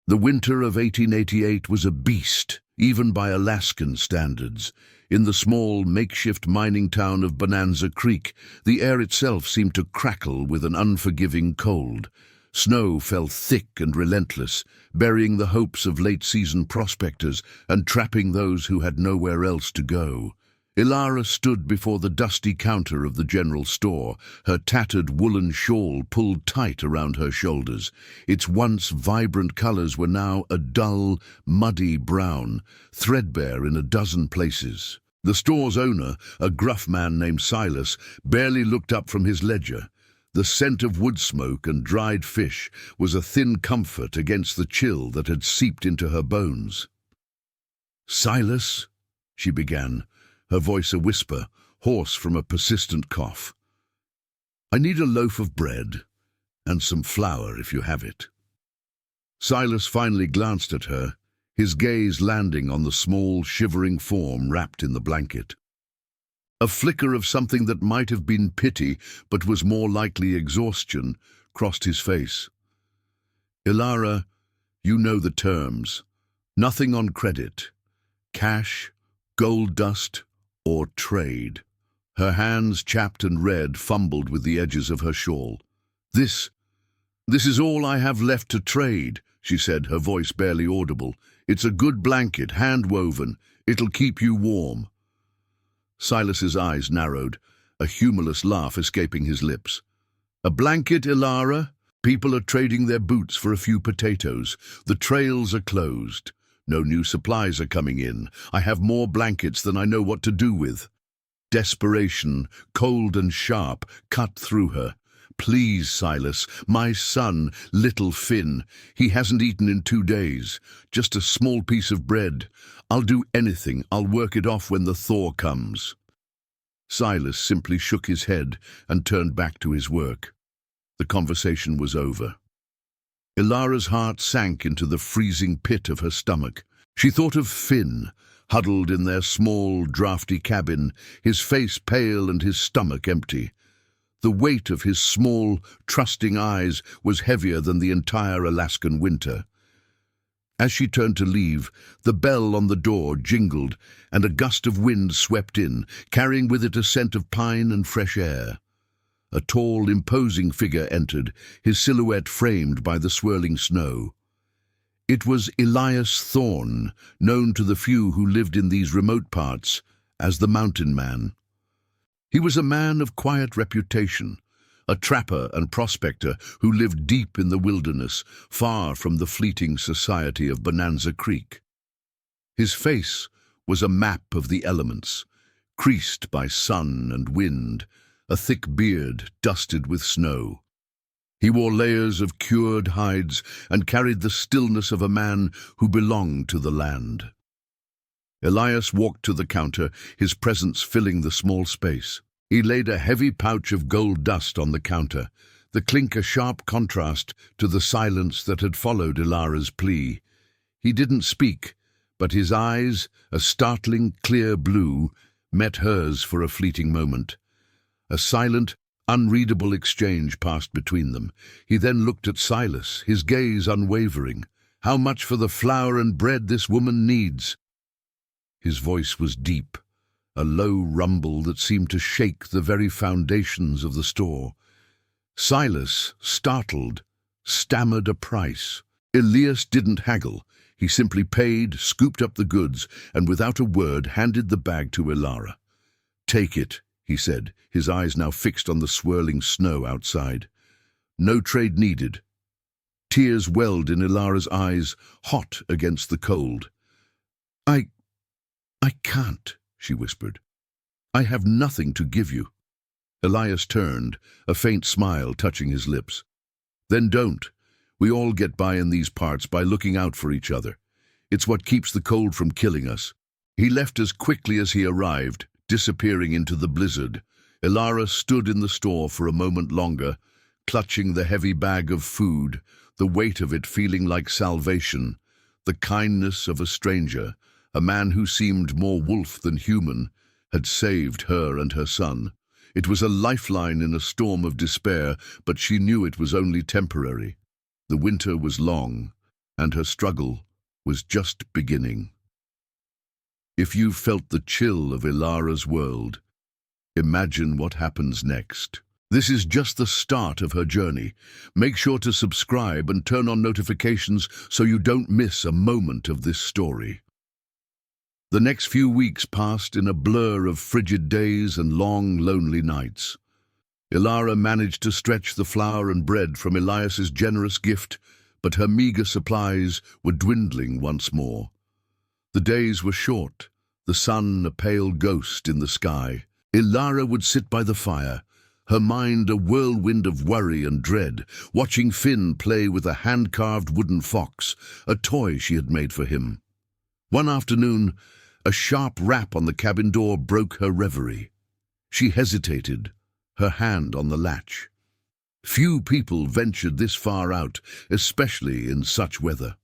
The winter of 1888 was a beast, even by Alaskan standards. In the small, makeshift mining town of Bonanza Creek, the air itself seemed to crackle with an unforgiving cold. Snow fell thick and relentless, burying the hopes of late-season prospectors and trapping those who had nowhere else to go. Ilara stood before the dusty counter of the general store, her tattered woolen shawl pulled tight around her shoulders. Its once vibrant colors were now a dull, muddy brown, threadbare in a dozen places. The store's owner, a gruff man named Silas, barely looked up from his ledger. The scent of wood smoke and dried fish was a thin comfort against the chill that had seeped into her bones. "Silas," she began, her voice a whisper, hoarse from a persistent cough. "I need a loaf of bread, and some flour if you have it." Silas finally glanced at her, his gaze landing on the small, shivering form wrapped in the blanket. A flicker of something that might have been pity, but was more likely exhaustion, crossed his face. "Ilara, you know the terms. Nothing on credit. Cash, gold dust, or trade." Her hands, chapped and red, fumbled with the edges of her shawl. This is all I have left to trade," she said, her voice barely audible. "It's a good blanket, hand-woven. It'll keep you warm." Silas's eyes narrowed, a humorless laugh escaping his lips. "A blanket, Ilara? People are trading their boots for a few potatoes. The trails are closed. No new supplies are coming in. I have more blankets than I know what to do with." Desperation, cold and sharp, cut through her. "Please, Silas, my son, little Finn. He hasn't eaten in 2 days. Just a small piece of bread. I'll do anything. I'll work it off when the thaw comes." Silas simply shook his head and turned back to his work. The conversation was over. Ilara's heart sank into the freezing pit of her stomach. She thought of Finn, huddled in their small, drafty cabin, his face pale and his stomach empty. The weight of his small, trusting eyes was heavier than the entire Alaskan winter. As she turned to leave, the bell on the door jingled, and a gust of wind swept in, carrying with it a scent of pine and fresh air. A tall, imposing figure entered, his silhouette framed by the swirling snow. It was Elias Thorne, known to the few who lived in these remote parts as the Mountain Man. He was a man of quiet reputation, a trapper and prospector who lived deep in the wilderness, far from the fleeting society of Bonanza Creek. His face was a map of the elements, creased by sun and wind, a thick beard dusted with snow. He wore layers of cured hides and carried the stillness of a man who belonged to the land. Elias walked to the counter, his presence filling the small space. He laid a heavy pouch of gold dust on the counter, the clink a sharp contrast to the silence that had followed Ilara's plea. He didn't speak, but his eyes, a startling clear blue, met hers for a fleeting moment. A silent, unreadable exchange passed between them. He then looked at Silas, his gaze unwavering. "How much for the flour and bread this woman needs?" His voice was deep, a low rumble that seemed to shake the very foundations of the store. Silas, startled, stammered a price. Elias didn't haggle. He simply paid, scooped up the goods, and without a word handed the bag to Ilara. "Take it," he said, his eyes now fixed on the swirling snow outside. "No trade needed." Tears welled in Ilara's eyes, hot against the cold. I can't," she whispered. "I have nothing to give you." Elias turned, a faint smile touching his lips. "Then don't. We all get by in these parts by looking out for each other. It's what keeps the cold from killing us." He left as quickly as he arrived, disappearing into the blizzard. Ilara stood in the store for a moment longer, clutching the heavy bag of food, the weight of it feeling like salvation, the kindness of a stranger, a man who seemed more wolf than human, had saved her and her son. It was a lifeline in a storm of despair, but she knew it was only temporary. The winter was long, and her struggle was just beginning. If you've felt the chill of Ilara's world, imagine what happens next. This is just the start of her journey. Make sure to subscribe and turn on notifications so you don't miss a moment of this story. The next few weeks passed in a blur of frigid days and long, lonely nights. Ilara managed to stretch the flour and bread from Elias's generous gift, but her meager supplies were dwindling once more. The days were short, the sun a pale ghost in the sky. Ilara would sit by the fire, her mind a whirlwind of worry and dread, watching Finn play with a hand-carved wooden fox, a toy she had made for him. One afternoon, a sharp rap on the cabin door broke her reverie. She hesitated, her hand on the latch. Few people ventured this far out, especially in such weather.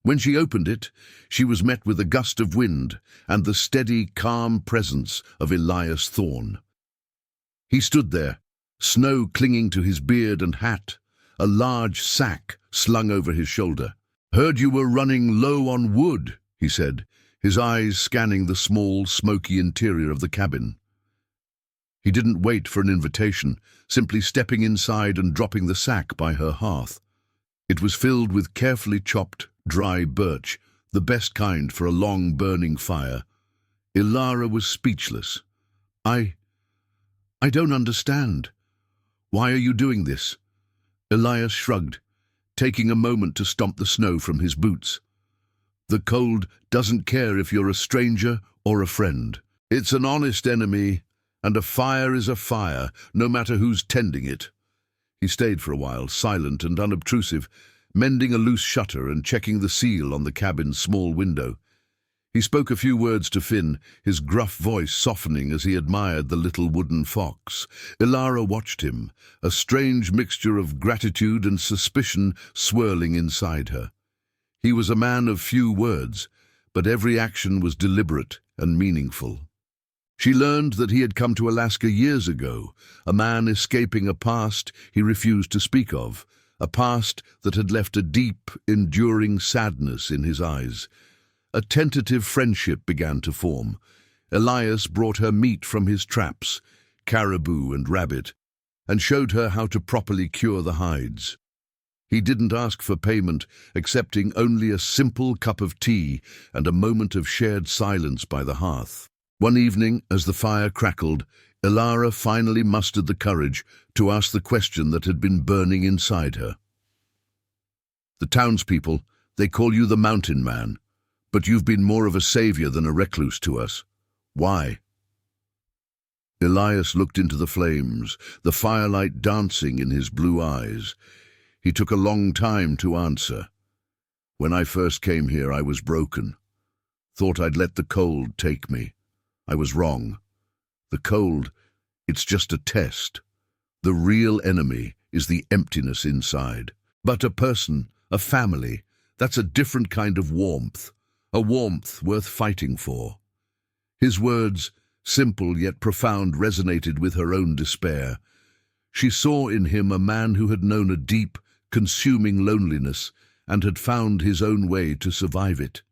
When she opened it, she was met with a gust of wind and the steady, calm presence of Elias Thorne. He stood there, snow clinging to his beard and hat, a large sack slung over his shoulder. "Heard you were running low on wood," he said, his eyes scanning the small, smoky interior of the cabin. He didn't wait for an invitation, simply stepping inside and dropping the sack by her hearth. It was filled with carefully chopped, dry birch, the best kind for a long, burning fire. Ilara was speechless. I don't understand. Why are you doing this?" Elias shrugged, taking a moment to stomp the snow from his boots. "The cold doesn't care if you're a stranger or a friend. It's an honest enemy, and a fire is a fire, no matter who's tending it." He stayed for a while, silent and unobtrusive, mending a loose shutter and checking the seal on the cabin's small window. He spoke a few words to Finn, his gruff voice softening as he admired the little wooden fox. Ilara watched him, a strange mixture of gratitude and suspicion swirling inside her. He was a man of few words, but every action was deliberate and meaningful. She learned that he had come to Alaska years ago, a man escaping a past he refused to speak of, a past that had left a deep, enduring sadness in his eyes. A tentative friendship began to form. Elias brought her meat from his traps, caribou and rabbit, and showed her how to properly cure the hides. He didn't ask for payment, accepting only a simple cup of tea and a moment of shared silence by the hearth. One evening, as the fire crackled, Ilara finally mustered the courage to ask the question that had been burning inside her. "The townspeople, they call you the Mountain Man, but you've been more of a savior than a recluse to us. Why?" Elias looked into the flames, the firelight dancing in his blue eyes. He took a long time to answer. "When I first came here, I was broken. Thought I'd let the cold take me. I was wrong. The cold, it's just a test. The real enemy is the emptiness inside. But a person, a family, that's a different kind of warmth, a warmth worth fighting for." His words, simple yet profound, resonated with her own despair. She saw in him a man who had known a deep, consuming loneliness and had found his own way to survive it.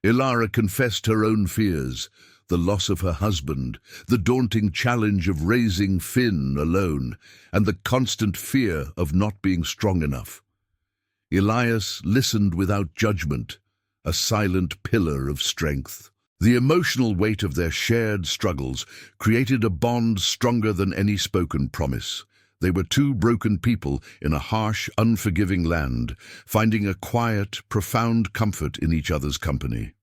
Ilara confessed her own fears, the loss of her husband, the daunting challenge of raising Finn alone, and the constant fear of not being strong enough. Elias listened without judgment, a silent pillar of strength. The emotional weight of their shared struggles created a bond stronger than any spoken promise. They were two broken people in a harsh, unforgiving land, finding a quiet, profound comfort in each other's company.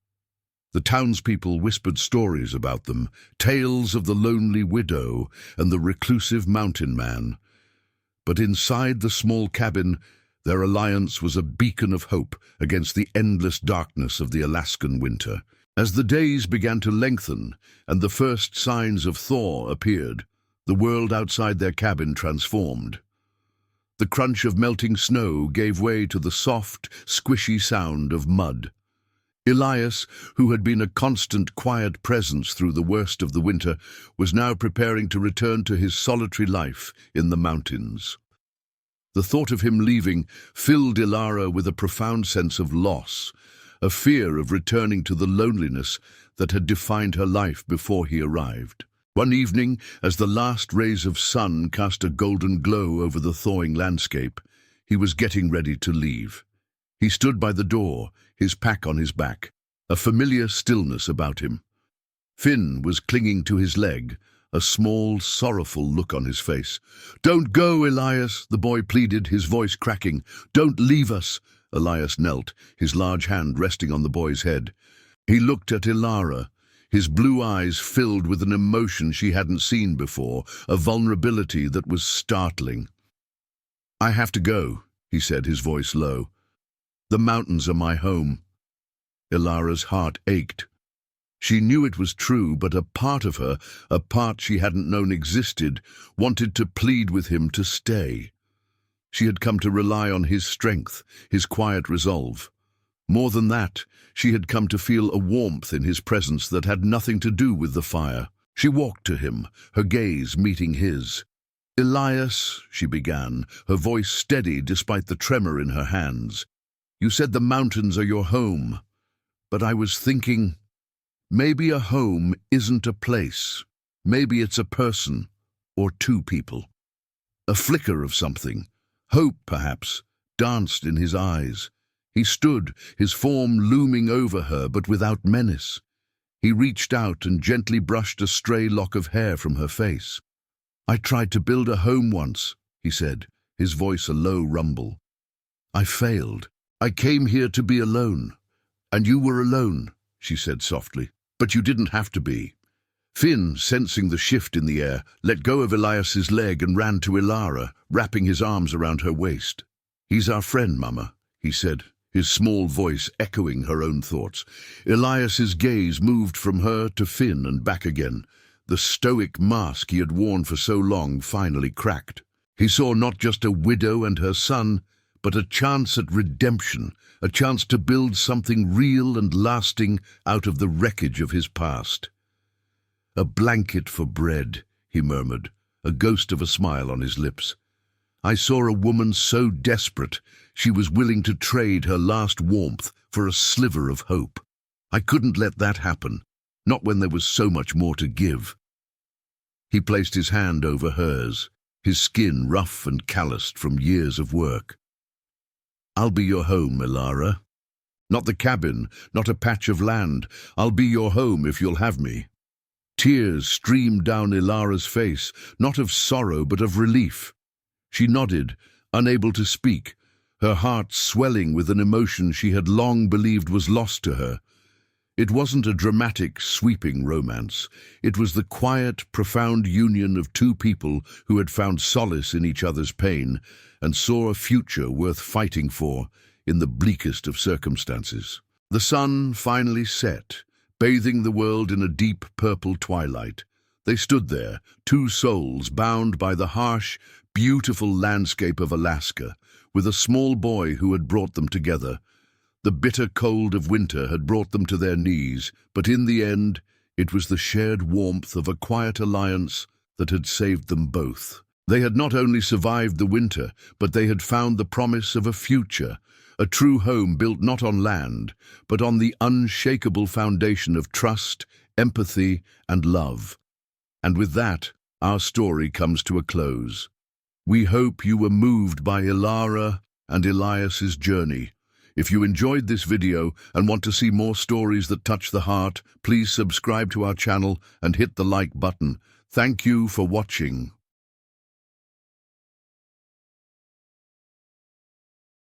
The townspeople whispered stories about them, tales of the lonely widow and the reclusive mountain man. But inside the small cabin, their alliance was a beacon of hope against the endless darkness of the Alaskan winter. As the days began to lengthen and the first signs of thaw appeared, the world outside their cabin transformed. The crunch of melting snow gave way to the soft, squishy sound of mud. Elias, who had been a constant, quiet presence through the worst of the winter, was now preparing to return to his solitary life in the mountains. The thought of him leaving filled Ilara with a profound sense of loss, a fear of returning to the loneliness that had defined her life before he arrived. One evening, as the last rays of sun cast a golden glow over the thawing landscape, he was getting ready to leave. He stood by the door, his pack on his back, a familiar stillness about him. Finn was clinging to his leg, a small, sorrowful look on his face. "Don't go, Elias," the boy pleaded, his voice cracking. "Don't leave us." Elias knelt, his large hand resting on the boy's head. He looked at Ilara, his blue eyes filled with an emotion she hadn't seen before, a vulnerability that was startling. "I have to go," he said, his voice low. "The mountains are my home." Ilara's heart ached. She knew it was true, but a part of her, a part she hadn't known existed, wanted to plead with him to stay. She had come to rely on his strength, his quiet resolve. More than that, she had come to feel a warmth in his presence that had nothing to do with the fire. She walked to him, her gaze meeting his. "Elias," she began, her voice steady despite the tremor in her hands. "You said the mountains are your home, but I was thinking, maybe a home isn't a place. Maybe it's a person, or two people." A flicker of something, hope perhaps, danced in his eyes. He stood, his form looming over her, but without menace. He reached out and gently brushed a stray lock of hair from her face. "I tried to build a home once," he said, his voice a low rumble. "I failed. I came here to be alone. And you were alone," she said softly. "But you didn't have to be." Finn, sensing the shift in the air, let go of Elias's leg and ran to Ilara, wrapping his arms around her waist. "He's our friend, Mama," he said, his small voice echoing her own thoughts. Elias's gaze moved from her to Finn and back again. The stoic mask he had worn for so long finally cracked. He saw not just a widow and her son, but a chance at redemption, a chance to build something real and lasting out of the wreckage of his past. "A blanket for bread," he murmured, a ghost of a smile on his lips. "I saw a woman so desperate she was willing to trade her last warmth for a sliver of hope. I couldn't let that happen, not when there was so much more to give." He placed his hand over hers, his skin rough and calloused from years of work. "I'll be your home, Ilara. Not the cabin, not a patch of land. I'll be your home if you'll have me." Tears streamed down Ilara's face, not of sorrow but of relief. She nodded, unable to speak, her heart swelling with an emotion she had long believed was lost to her. It wasn't a dramatic, sweeping romance. It was the quiet, profound union of two people who had found solace in each other's pain and saw a future worth fighting for in the bleakest of circumstances. The sun finally set, bathing the world in a deep purple twilight. They stood there, two souls bound by the harsh, beautiful landscape of Alaska, with a small boy who had brought them together. The bitter cold of winter had brought them to their knees, but in the end, it was the shared warmth of a quiet alliance that had saved them both. They had not only survived the winter, but they had found the promise of a future, a true home built not on land, but on the unshakable foundation of trust, empathy, and love. And with that, our story comes to a close. We hope you were moved by Ilara and Elias's journey. If you enjoyed this video and want to see more stories that touch the heart, please subscribe to our channel and hit the like button. Thank you for watching.